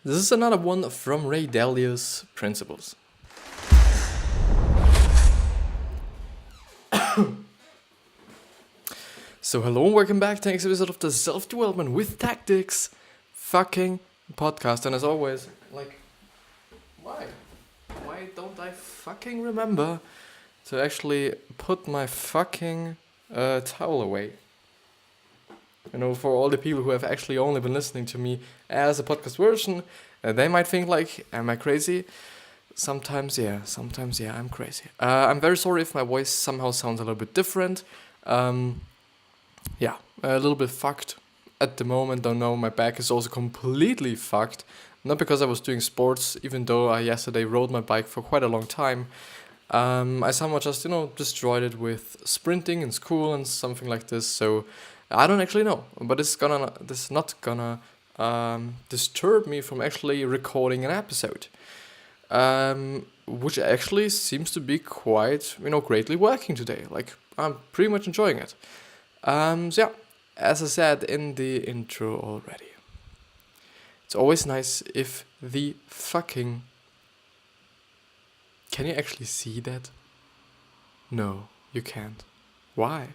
This is another one from Ray Dalio's Principles. So hello and welcome back to the next episode of the Self-Development with Tactics fucking podcast. And as always, why don't I fucking remember to actually put my fucking towel away? You know, for all the people who have actually only been listening to me as a podcast version, they might think am I crazy? Sometimes, yeah, I'm crazy. I'm very sorry if my voice somehow sounds a little bit different. Yeah, a little bit fucked at the moment. Don't know, my back is also completely fucked. Not because I was doing sports, even though I yesterday rode my bike for quite a long time. I somehow just, destroyed it with sprinting in school and something like this. So I don't actually know, but this is not gonna disturb me from actually recording an episode. Which actually seems to be quite, greatly working today. I'm pretty much enjoying it. So yeah, as I said in the intro already, it's always nice if the fucking... Can you actually see that? No, you can't. Why?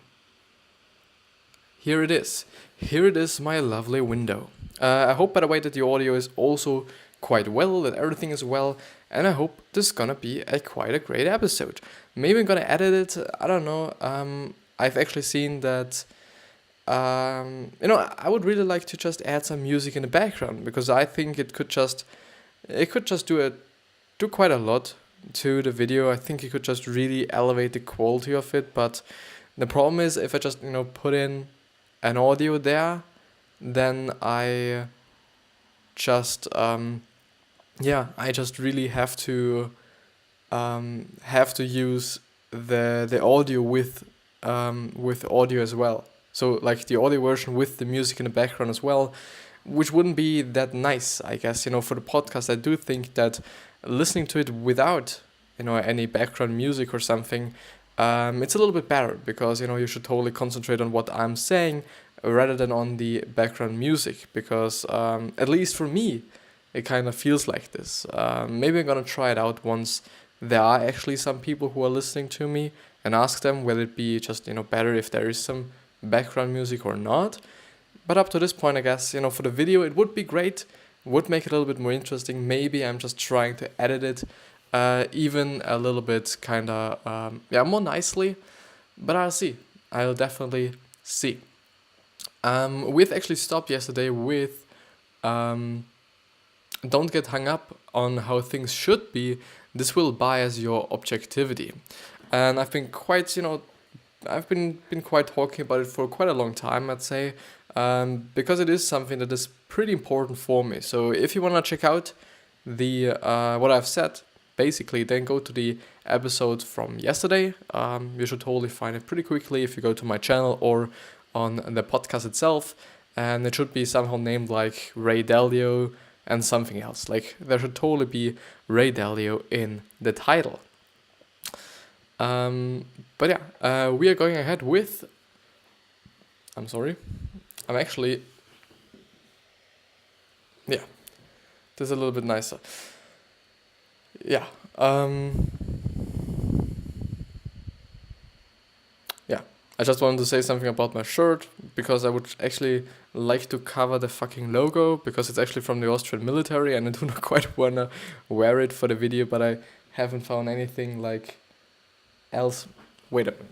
Here it is. Here it is, my lovely window. I hope, by the way, that the audio is also quite well, that everything is well, and I hope this is gonna be quite a great episode. Maybe I'm gonna edit it, I don't know. I've actually seen that, I would really like to just add some music in the background, because I think it could just do quite a lot to the video. I think it could just really elevate the quality of it, but the problem is if I just, put in an audio there, then I just, I just really have to use the audio with audio as well. So the audio version with the music in the background as well, which wouldn't be that nice, I guess. For the podcast, I do think that listening to it without, any background music or something, it's a little bit better, because, you should totally concentrate on what I'm saying rather than on the background music, because at least for me, it kind of feels like this. Maybe I'm gonna try it out once there are actually some people who are listening to me, and ask them whether it be just, better if there is some background music or not. But up to this point, I guess, for the video, it would be great, would make it a little bit more interesting. Maybe I'm just trying to edit it even a little bit more nicely, but I'll definitely see. We've actually stopped yesterday with don't get hung up on how things should be. This will bias your objectivity. And I've been quite, I've been quite talking about it for quite a long time, I'd say, because it is something that is pretty important for me. So if you want to check out the what I've said, basically, then go to the episode from yesterday. You should totally find it pretty quickly if you go to my channel or on the podcast itself, and it should be somehow named like Ray Dalio and something else. There should totally be Ray Dalio in the title. But yeah, we are going ahead with... Yeah, this is a little bit nicer. Yeah. Yeah, I just wanted to say something about my shirt, because I would actually like to cover the fucking logo, because it's actually from the Austrian military, and I do not quite wanna wear it for the video, but I haven't found anything else. Wait a minute.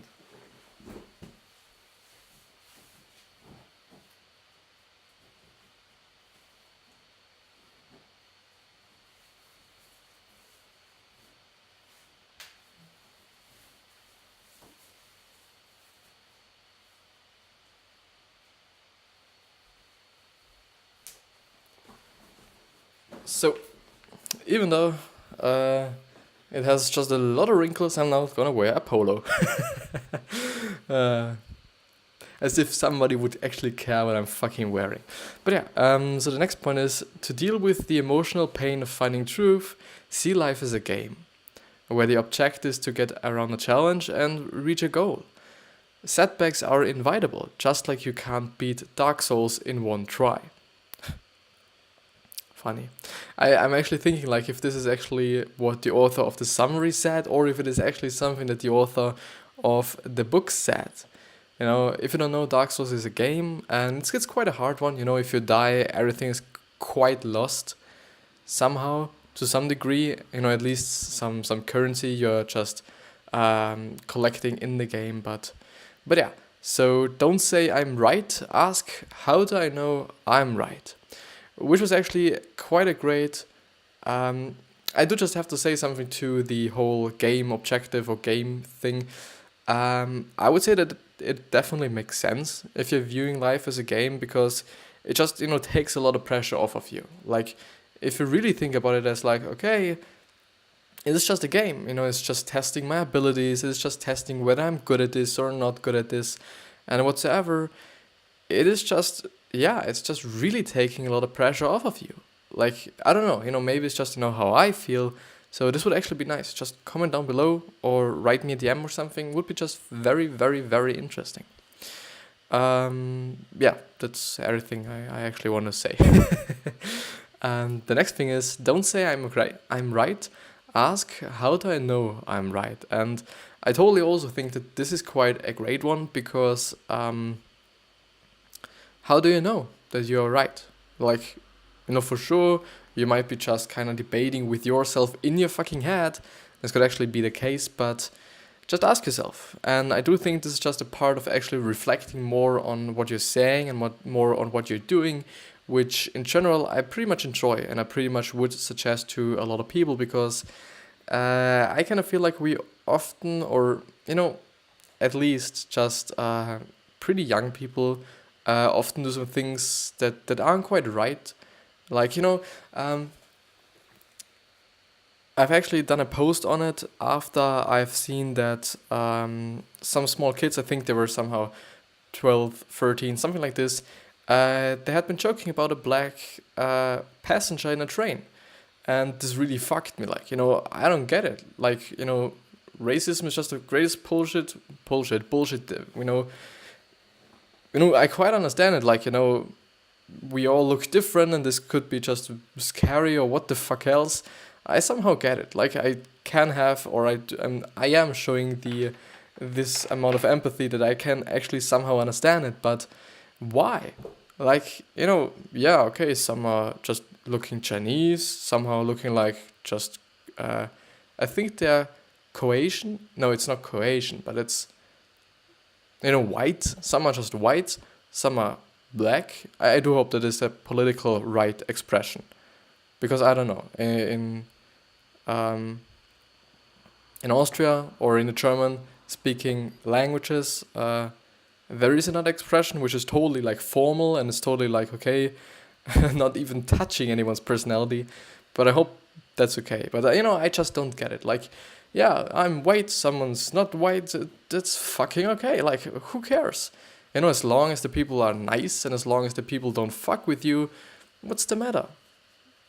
So, even though it has just a lot of wrinkles, I'm now gonna wear a polo. As if somebody would actually care what I'm fucking wearing. But yeah, so the next point is to deal with the emotional pain of finding truth, see life as a game, where the objective is to get around a challenge and reach a goal. Setbacks are inevitable, just like you can't beat Dark Souls in one try. Funny. I'm actually thinking like if this is actually what the author of the summary said, or if it is actually something that the author of the book said. If you don't know, Dark Souls is a game, and it's quite a hard one. If you die, everything is quite lost somehow to some degree. At least some currency you're just collecting in the game. But yeah. So don't say I'm right. Ask how do I know I'm right, which was actually quite a great. I do just have to say something to the whole game objective or game thing. I would say that it definitely makes sense if you're viewing life as a game, because it just takes a lot of pressure off of you. Like if you really think about it as like, okay, it's just a game, it's just testing my abilities, it's just testing whether I'm good at this or not good at this and whatsoever. It is just, it's just really taking a lot of pressure off of you. Like, I don't know, maybe it's just, how I feel. So this would actually be nice. Just comment down below or write me a DM or something. Would be just very, very, very interesting. That's everything I actually want to say. And the next thing is, don't say I'm right. Ask, how do I know I'm right? And I totally also think that this is quite a great one, because how do you know that you're right? Like, for sure, you might be just kind of debating with yourself in your fucking head. This could actually be the case, but just ask yourself. And I do think this is just a part of actually reflecting more on what you're saying and more on what you're doing, which in general I pretty much enjoy, and I pretty much would suggest to a lot of people, because I kind of feel like we often, or at least just pretty young people often do some things that aren't quite right. Like, I've actually done a post on it after I've seen that some small kids, I think they were somehow 12, 13, something like this, they had been joking about a black passenger in a train. And this really fucked me. Like, I don't get it. Like, racism is just the greatest bullshit. I quite understand it. Like, we all look different, and this could be just scary or what the fuck else. I somehow get it. Like, I can have, or I am showing this amount of empathy that I can actually somehow understand it. But why? Like, okay, some are just looking Chinese, somehow looking like just, I think they're Caucasian. No, it's not Caucasian, but it's, white. Some are just white, some are black. I do hope that is a political right expression, because I don't know, in Austria or in the German speaking languages, there is another expression which is totally like formal, and it's totally like, okay, not even touching anyone's personality, but I hope that's okay. But I just don't get it. Like, I'm white, someone's not white, that's fucking okay. Like, who cares? As long as the people are nice, and as long as the people don't fuck with you, what's the matter?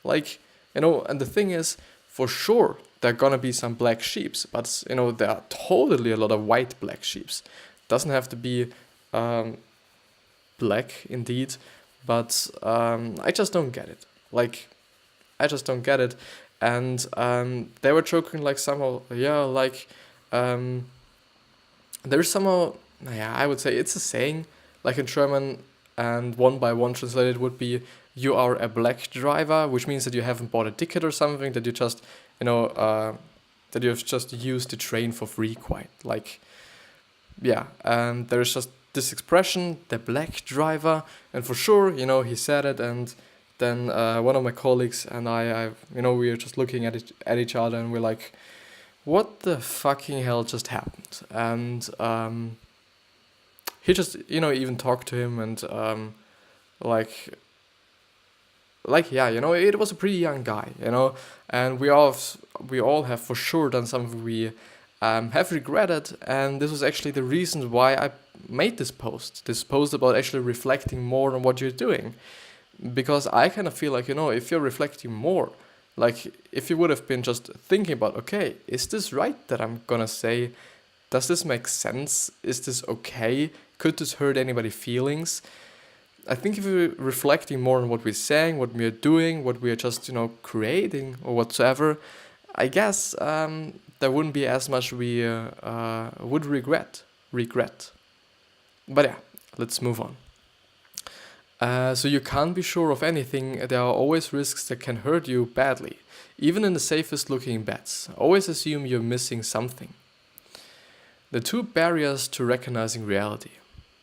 Like, and the thing is, for sure, there are gonna be some black sheeps, but, there are totally a lot of white black sheeps. Doesn't have to be black, indeed, but I just don't get it. Like, I just don't get it. And they were joking like somehow, there's somehow, I would say it's a saying, like in German, and one by one translated would be, you are a black driver, which means that you haven't bought a ticket or something, that you just, that you have just used the train for free, quite. Like, and there's just this expression, the black driver, and for sure, he said it, and then one of my colleagues and I we were just looking at each other, and we're like, what the fucking hell just happened? And he just, even talked to him, and it was a pretty young guy, and we all have for sure done something we have regretted, and this was actually the reason why I made this post about actually reflecting more on what you're doing, because I kind of feel like, if you're reflecting more, like if you would have been just thinking about, okay, is this right that I'm gonna say? Does this make sense? Is this okay? Could this hurt anybody's feelings? I think if we're reflecting more on what we're saying, what we're doing, what we're just, creating or whatsoever, I guess there wouldn't be as much we would regret. But yeah, let's move on. So you can't be sure of anything. There are always risks that can hurt you badly, even in the safest looking bets. Always assume you're missing something. The two barriers to recognizing reality.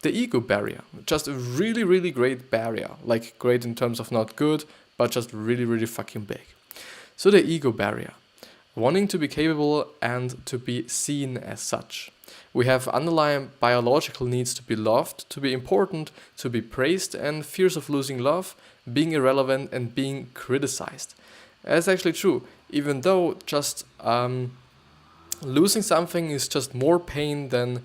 The ego barrier, just a really, really great barrier. Like great in terms of not good, but just really, really fucking big. So the ego barrier, wanting to be capable and to be seen as such. We have underlying biological needs to be loved, to be important, to be praised, and fears of losing love, being irrelevant, and being criticized. That's actually true, even though just losing something is just more pain than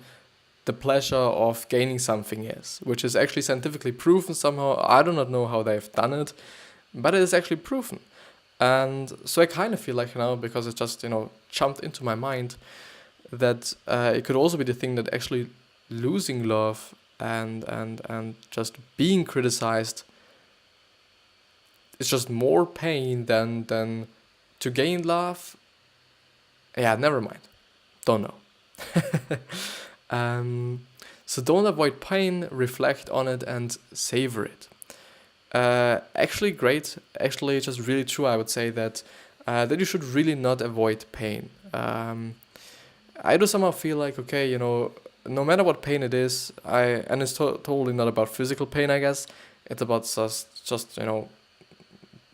the pleasure of gaining something is, which is actually scientifically proven somehow. I do not know how they've done it, but it is actually proven. And so I kind of feel like now, because it just, jumped into my mind, that it could also be the thing that actually losing love and just being criticized is just more pain than to gain love. Yeah, never mind. Don't know. So don't avoid pain, reflect on it and savor it. Actually great, actually just really true, I would say that you should really not avoid pain. I do somehow feel like, okay, no matter what pain it is, and it's totally not about physical pain, I guess. It's about just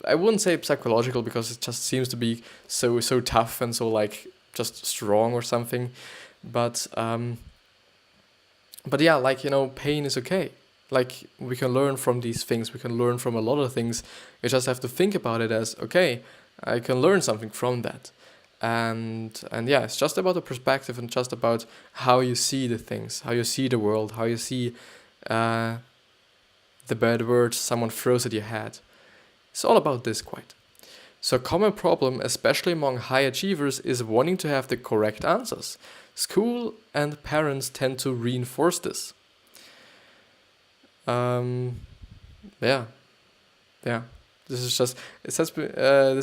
I wouldn't say psychological, because it just seems to be so tough and so like just strong or something. But yeah, like, pain is okay. Like, we can learn from these things. We can learn from a lot of things. You just have to think about it as, okay, I can learn something from that. And yeah, it's just about the perspective and just about how you see the things, how you see the world, how you see the bad words someone throws at your head. It's all about this, quite. So a common problem, especially among high achievers, is wanting to have the correct answers. School and parents tend to reinforce this. Yeah. This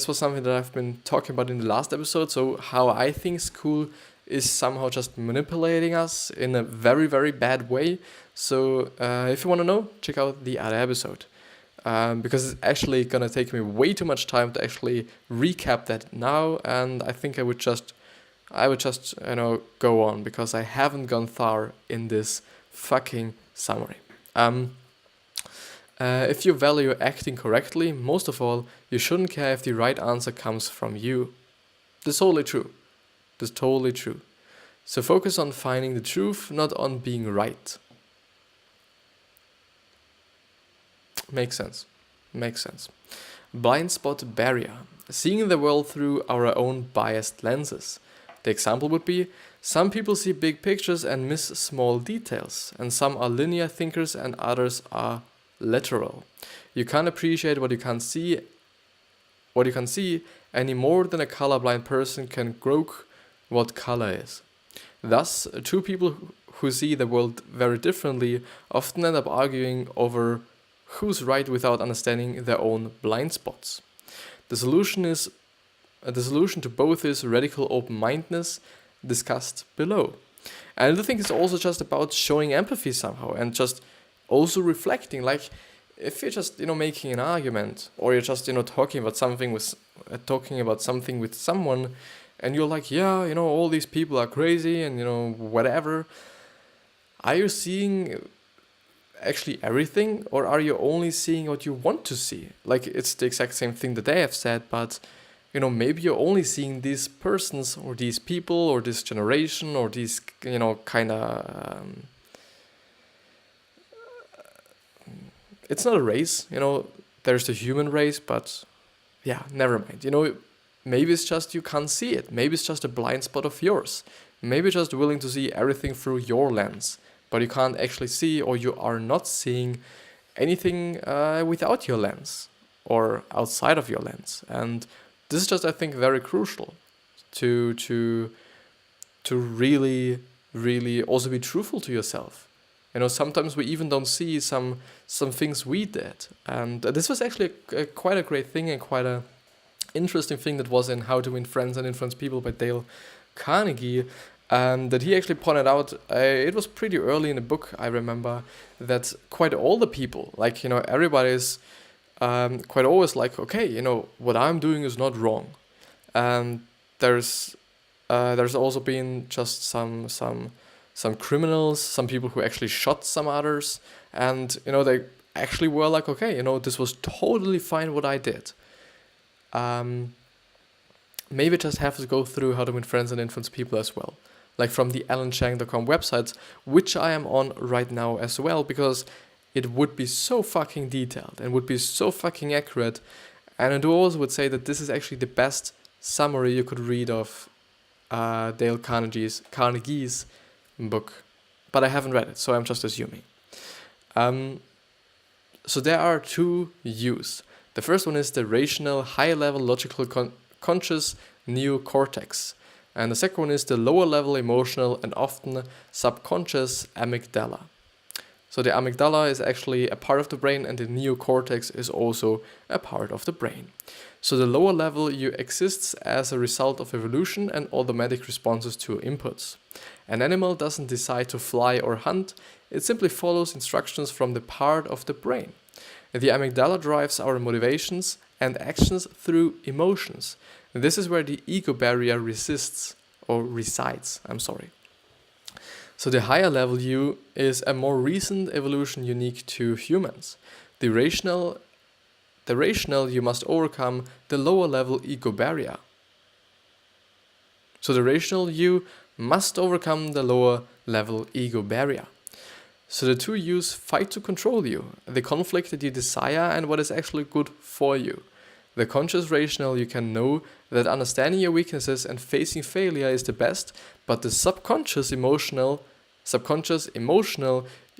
was something that I've been talking about in the last episode. So how I think school is somehow just manipulating us in a very, very bad way. So if you want to know, check out the other episode. Because it's actually gonna take me way too much time to actually recap that now, and I think I would just go on, because I haven't gone far in this fucking summary. If you value acting correctly, most of all, you shouldn't care if the right answer comes from you. That's totally true. So focus on finding the truth, not on being right. Makes sense. Blind spot barrier. Seeing the world through our own biased lenses. The example would be, some people see big pictures and miss small details, and some are linear thinkers and others are literal. You can't appreciate what you can't see any more than a colorblind person can grok what color is. Thus, two people who see the world very differently often end up arguing over who's right without understanding their own blind spots. The solution to both is radical open-mindedness, discussed below. And I think it's also just about showing empathy somehow, and just also reflecting. Like, if you're just making an argument, or you're just talking about something with someone, and you're like, yeah, all these people are crazy and whatever. Are you seeing actually everything, or are you only seeing what you want to see? Like, it's the exact same thing that they have said, but maybe you're only seeing these persons or these people or this generation or these kind of it's not a race, there's the human race, but yeah, never mind. Maybe it's just you can't see it. Maybe it's just a blind spot of yours. Maybe you're just willing to see everything through your lens, but you can't actually see, or you are not seeing anything without your lens or outside of your lens. And this is just, I think, very crucial to really, really also be truthful to yourself. Sometimes we even don't see some things we did. And this was actually quite a great thing and quite a interesting thing that was in How to Win Friends and Influence People by Dale Carnegie, that he actually pointed out. It was pretty early in the book, I remember, that quite all the people, everybody's quite always like, okay, what I'm doing is not wrong. And there's also been just some criminals, some people who actually shot some others, and they actually were like, okay, this was totally fine what I did. Maybe just have to go through How to Win Friends and Influence People as well, like from the alanchang.com websites, which I am on right now as well, because it would be so fucking detailed and would be so fucking accurate. And I also would say that this is actually the best summary you could read of Dale Carnegie's book, but I haven't read it, so I'm just assuming. So there are two U's. The first one is the rational, high-level, logical, conscious neocortex. And the second one is the lower-level, emotional, and often subconscious amygdala. So the amygdala is actually a part of the brain, and the neocortex is also a part of the brain. So the lower level U exists as a result of evolution and automatic responses to inputs. An animal doesn't decide to fly or hunt, it simply follows instructions from the part of the brain. The amygdala drives our motivations and actions through emotions. This is where the ego barrier resides. So the higher level U is a more recent evolution unique to humans. The rational you must overcome the lower level ego barrier. So the rational you must overcome the lower level ego barrier. So the two U's fight to control you, the conflict that you desire and what is actually good for you. The conscious rational you can know that understanding your weaknesses and facing failure is the best, but the subconscious emotional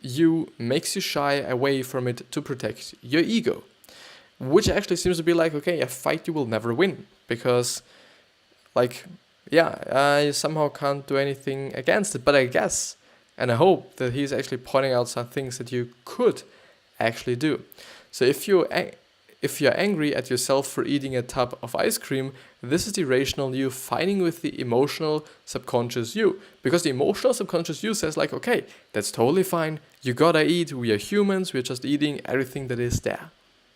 you makes you shy away from it to protect your ego. Which actually seems to be like, okay, a fight you will never win, because I somehow can't do anything against it, but I guess and I hope that he's actually pointing out some things that you could actually do. So if you're angry at yourself for eating a tub of ice cream, this is the rational you fighting with the emotional subconscious you. Because the emotional subconscious you says like, okay, that's totally fine. You gotta eat. We are humans. We're just eating everything that is there.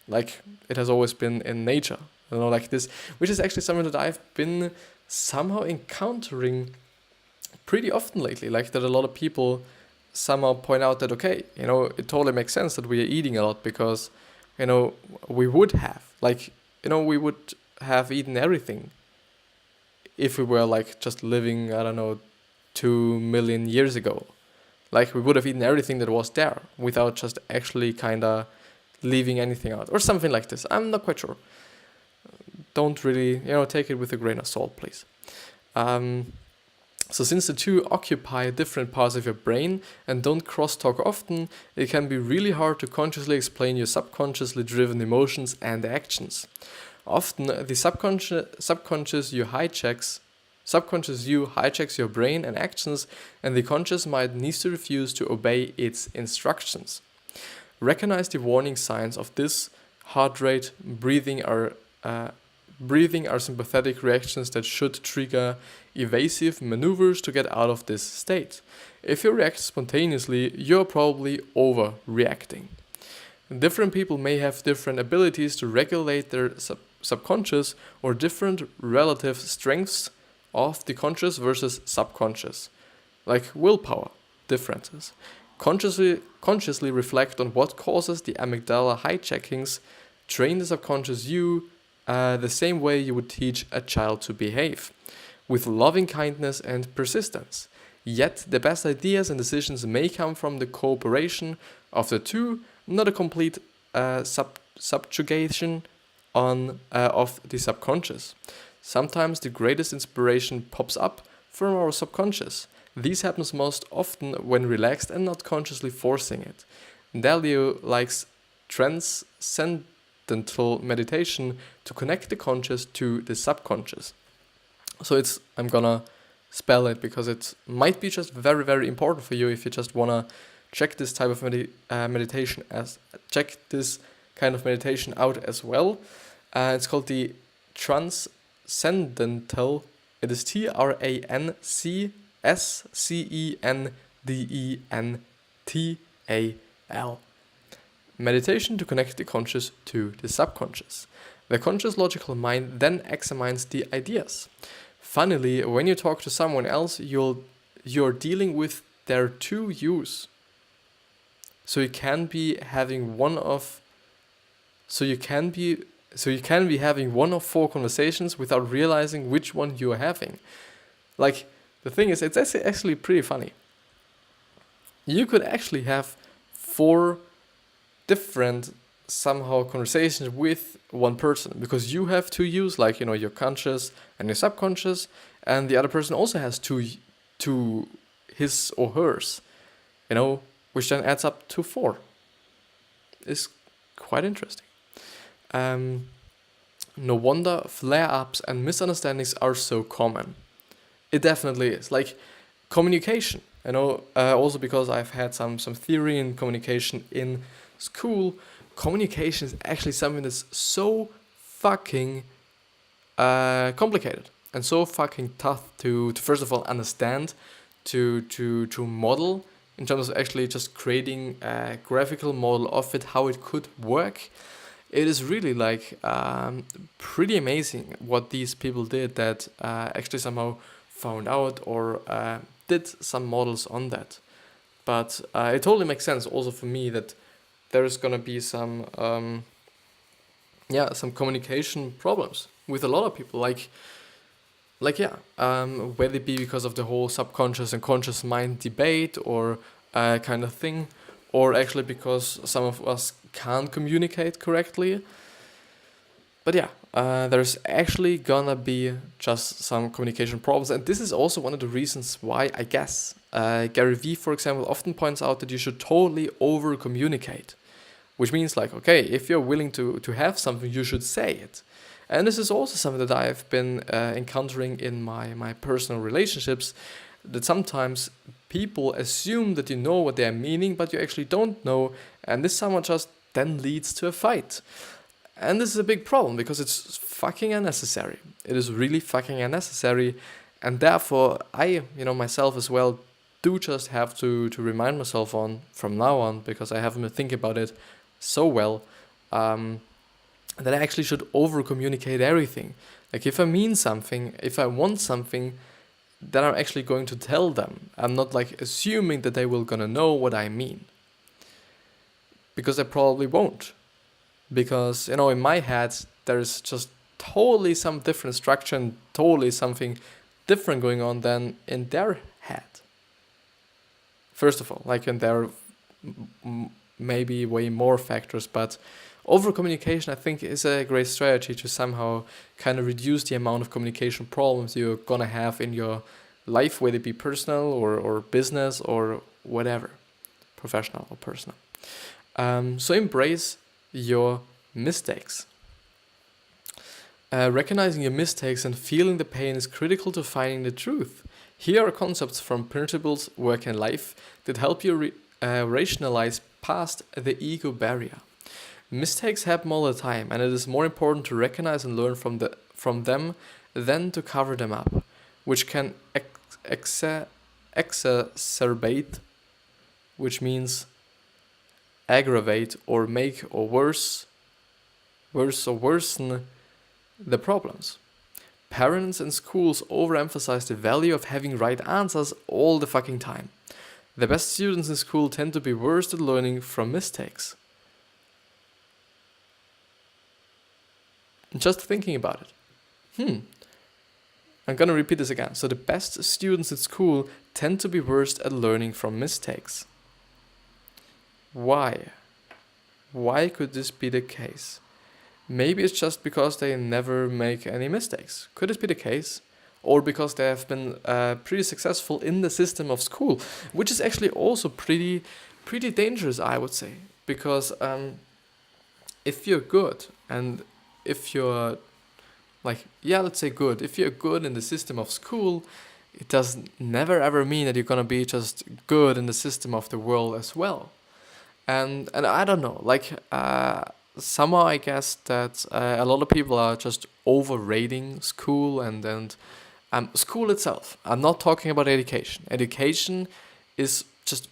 Like it has always been in nature. Like this, which is actually something that I've been somehow encountering pretty often lately, like that a lot of people somehow point out that, okay, it totally makes sense that we are eating a lot because, we would have eaten everything if we were like just living, 2 million years ago. Like we would have eaten everything that was there without just actually kind of leaving anything out or something like this. I'm not quite sure. Don't really, take it with a grain of salt, please. So since the two occupy different parts of your brain and don't crosstalk often, it can be really hard to consciously explain your subconsciously driven emotions and actions. Often, the subconscious you hijacks your brain and actions, and the conscious mind needs to refuse to obey its instructions. Recognize the warning signs of this. Heart rate, breathing are sympathetic reactions that should trigger evasive maneuvers to get out of this state. If you react spontaneously, you're probably overreacting. Different people may have different abilities to regulate their subconscious or different relative strengths of the conscious versus subconscious, like willpower differences. Consciously reflect on what causes the amygdala hijackings. Train the subconscious you the same way you would teach a child to behave, with loving kindness and persistence. Yet the best ideas and decisions may come from the cooperation of the two, not a complete subjugation of the subconscious. Sometimes the greatest inspiration pops up from our subconscious. This happens most often when relaxed and not consciously forcing it. Dalio likes Transcendental meditation to connect the conscious to the subconscious. So I'm gonna spell it because it might be just very, very important for you if you just wanna check this type of check this kind of meditation out as well. It's called the Transcendental. It is Transcendental. Meditation to connect the conscious to the subconscious. The conscious logical mind then examines the ideas. Funnily, when you talk to someone else, you're dealing with their two yous. So you can be having one of four conversations without realizing which one you're having. Like, the thing is, it's actually pretty funny. You could actually have 4 different somehow conversations with one person, because you have 2 yous, like, your conscious and your subconscious, and the other person also has two his or hers, which then adds up to 4. It's quite interesting. No wonder flare-ups and misunderstandings are so common. It definitely is. Like, communication, also because I've had some theory in communication in school. Communication is actually something that's so fucking complicated and so fucking tough to first of all understand, to model, in terms of actually just creating a graphical model of it, how it could work. It is really pretty amazing what these people did that actually somehow found out or did some models on that. But it totally makes sense also for me that there is gonna be some communication problems with a lot of people, whether it be because of the whole subconscious and conscious mind debate or kind of thing, or actually because some of us can't communicate correctly. But there's actually gonna be just some communication problems, and this is also one of the reasons why I guess Gary Vee, for example, often points out that you should totally over communicate, which means if you're willing to have something, you should say it. And this is also something that I've been encountering in my personal relationships, that sometimes people assume that you know what they're meaning, but you actually don't know, and this somehow just then leads to a fight. And this is a big problem because it's fucking unnecessary. It is really fucking unnecessary, and therefore I, myself as well, do just have to remind myself from now on, because I haven't been thinking about it so well, that I actually should over communicate everything. Like, if I mean something, if I want something, then I'm actually going to tell them. I'm not assuming that they will gonna know what I mean, because they probably won't. Because in my head there's just totally some different structure and totally something different going on than in their head. First of all, and there are maybe way more factors, but over communication I think is a great strategy to somehow kind of reduce the amount of communication problems you're gonna have in your life, whether it be personal or business or whatever, professional or personal. So embrace your mistakes. Recognizing your mistakes and feeling the pain is critical to finding the truth. Here are concepts from Principles, Work and Life that help you rationalize past the ego barrier. Mistakes happen all the time, and it is more important to recognize and learn from them than to cover them up, which can exacerbate, which means aggravate or make or worsen the problems. Parents and schools overemphasize the value of having right answers all the fucking time. The best students in school tend to be worst at learning from mistakes. Just thinking about it. I'm gonna repeat this again. So the best students at school tend to be worst at learning from mistakes. Why? Why could this be the case? Maybe it's just because they never make any mistakes. Could it be the case? Or because they have been pretty successful in the system of school, which is actually also pretty dangerous, I would say. Because if you're good, and if you're let's say good, if you're good in the system of school, it does never ever mean that you're gonna be just good in the system of the world as well. And I don't know, like somehow I guess that a lot of people are just overrating school and school itself. I'm not talking about education. Education is just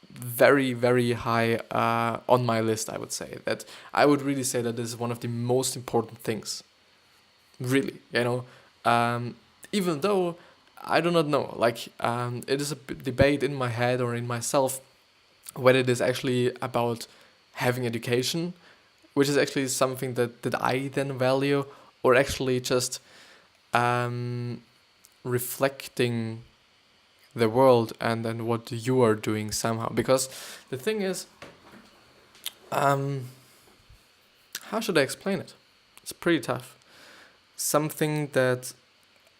very very high on my list. I would say that I would really say that this is one of the most important things. Really, even though I do not know, like it is a debate in my head or in myself whether it is actually about having education, which is actually something that I then value, or actually just um, reflecting the world and then what you are doing somehow. Because the thing is, how should I explain it? It's pretty tough. Something that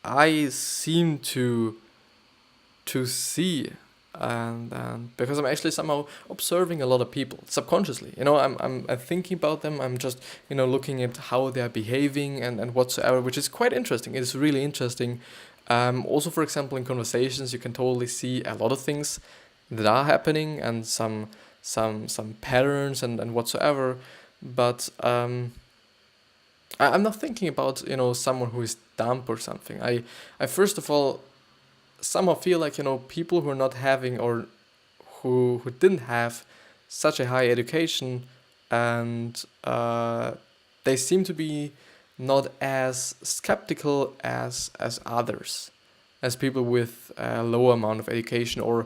I seem to see, and because I'm actually somehow observing a lot of people subconsciously. I'm thinking about them. I'm just looking at how they're behaving and whatsoever, which is quite interesting. It is really interesting. Also, for example, in conversations, you can totally see a lot of things that are happening and some patterns and whatsoever. But I'm not thinking about someone who is dumb or something. I first of all somehow feel like people who are not having, or who didn't have such a high education, and they seem to be not as skeptical as others, as people with a low amount of education. Or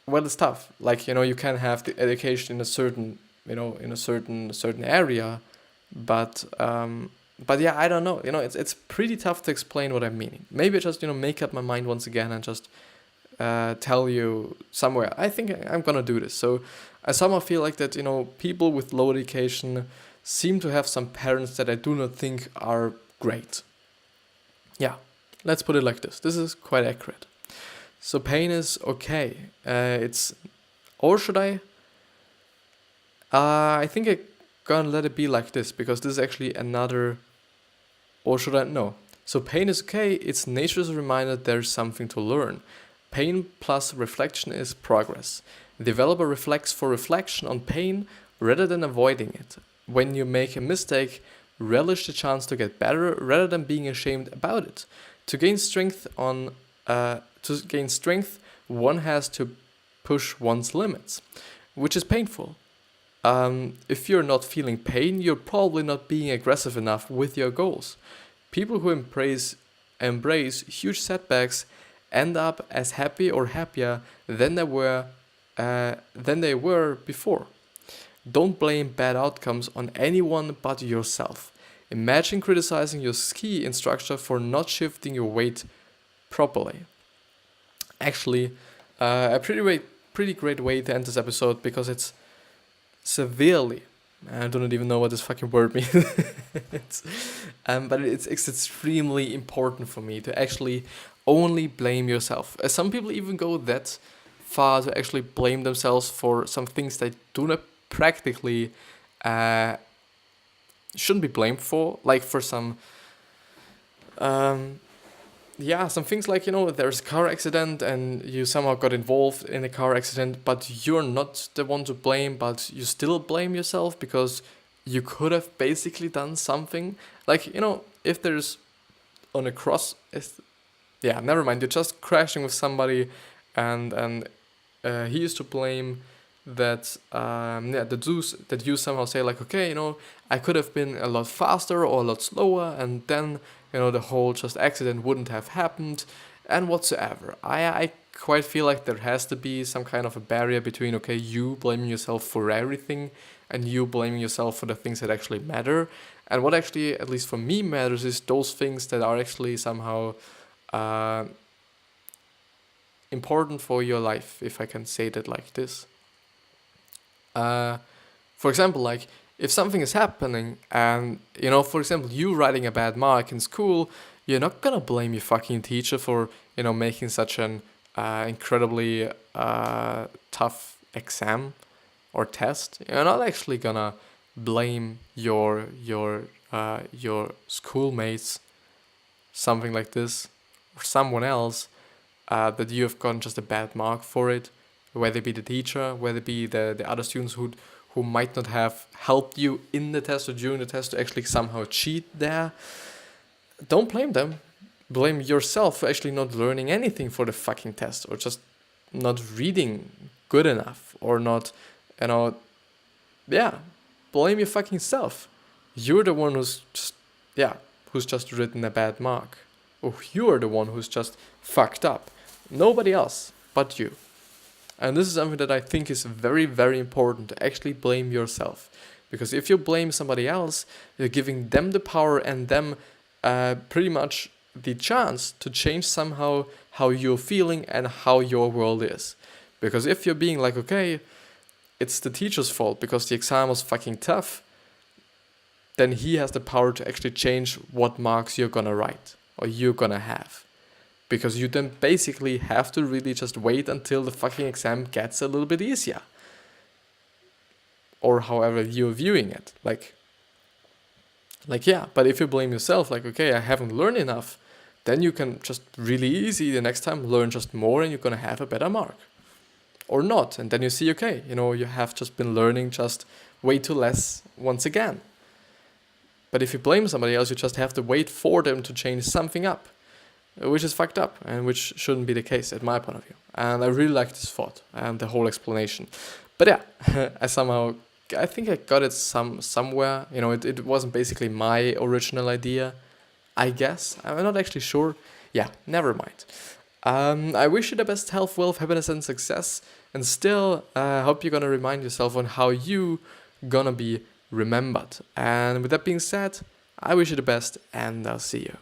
well, it's tough. Like you can have the education in a certain in a certain area, but yeah, I don't know. It's pretty tough to explain what I'm meaning. Maybe I just make up my mind once again and just tell you somewhere. I think I'm gonna do this. So I somehow feel like that people with low education seem to have some parents that I do not think are great. Yeah, let's put it like this. This is quite accurate. So pain is okay. Or should I? I think I'm gonna let it be like this, because this is actually another. Or should I? No. So pain is okay. It's nature's reminder there's something to learn. Pain plus reflection is progress. The developer reflects for reflection on pain rather than avoiding it. When you make a mistake, relish the chance to get better rather than being ashamed about it. To gain strength, one has to push one's limits, which is painful. If you're not feeling pain, you're probably not being aggressive enough with your goals. People who embrace huge setbacks end up as happy or happier than they were before. Don't blame bad outcomes on anyone but yourself. Imagine criticizing your ski instructor for not shifting your weight properly. Actually, a pretty great way to end this episode, because it's severely, I don't even know what this fucking word means, but it's extremely important for me to actually only blame yourself. Some people even go that far to actually blame themselves for some things they do not practically shouldn't be blamed for, like for some some things like there's a car accident and you somehow got involved in a car accident, but you're not the one to blame, but you still blame yourself because you could have basically done something. Like if there's on a cross, never mind, you're just crashing with somebody, and he used to blame that that you somehow say like, okay, I could have been a lot faster or a lot slower, and then the whole just accident wouldn't have happened and whatsoever. I quite feel like there has to be some kind of a barrier between, okay, you blaming yourself for everything and you blaming yourself for the things that actually matter. And what actually, at least for me, matters is those things that are actually somehow important for your life, if I can say that like this. For example, like if something is happening and, for example, you writing a bad mark in school, you're not gonna blame your fucking teacher for, making such an incredibly tough exam or test. You're not actually gonna blame your schoolmates, something like this, or someone else, that you have gotten just a bad mark for it, whether it be the teacher, whether it be the other students who might not have helped you in the test or during the test to actually somehow cheat there. Don't blame them. Blame yourself for actually not learning anything for the fucking test, or just not reading good enough, or not, blame your fucking self. You're the one who's just written a bad mark. Or you're the one who's just fucked up. Nobody else but you. And this is something that I think is very, very important, to actually blame yourself. Because if you blame somebody else, you're giving them the power and them pretty much the chance to change somehow how you're feeling and how your world is. Because if you're being like, okay, it's the teacher's fault because the exam was fucking tough, then he has the power to actually change what marks you're gonna write or you're gonna have. Because you then basically have to really just wait until the fucking exam gets a little bit easier. Or however you're viewing it. But if you blame yourself, like, okay, I haven't learned enough, then you can just really easy the next time learn just more and you're gonna have a better mark. Or not, and then you see, okay, you have just been learning just way too less once again. But if you blame somebody else, you just have to wait for them to change something up, which is fucked up and which shouldn't be the case at my point of view. And I really like this thought and the whole explanation. But yeah, I think I got it somewhere. It wasn't basically my original idea, I guess. I'm not actually sure. Yeah, never mind. I wish you the best health, wealth, happiness, and success. And still, I hope you're gonna remind yourself on how you gonna be remembered. And with that being said, I wish you the best, and I'll see you.